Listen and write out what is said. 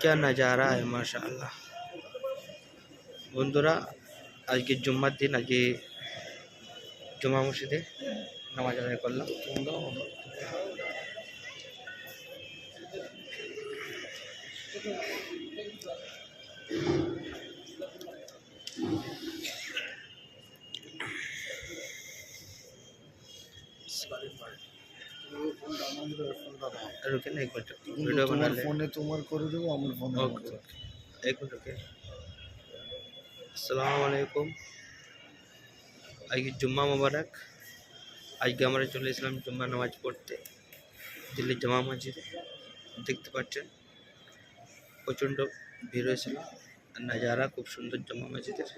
क्या नज़ारा है माशाअल्लाह। বন্ধুরা আজকে জুম্মার দিন, আজকে জুমা মসজিদে নামাজ আদায় করলাম। रुके ना एक मिनट, वीडियो बना ले। फोने तुम्हार कर देबो, আমার ফোনে एक मिनट रुके। अस्सलाम वालेकुम। আজকে জুম্মা মোবারক। আজকে আমরা চলে এসেছিলাম জুম্মা নামাজ পড়তে দিল্লি জামা মসজিদে। দেখতে পাচ্ছেন প্রচণ্ড ভিড় হয়েছিল, আর নাজারা খুব সুন্দর জামা মসজিদের।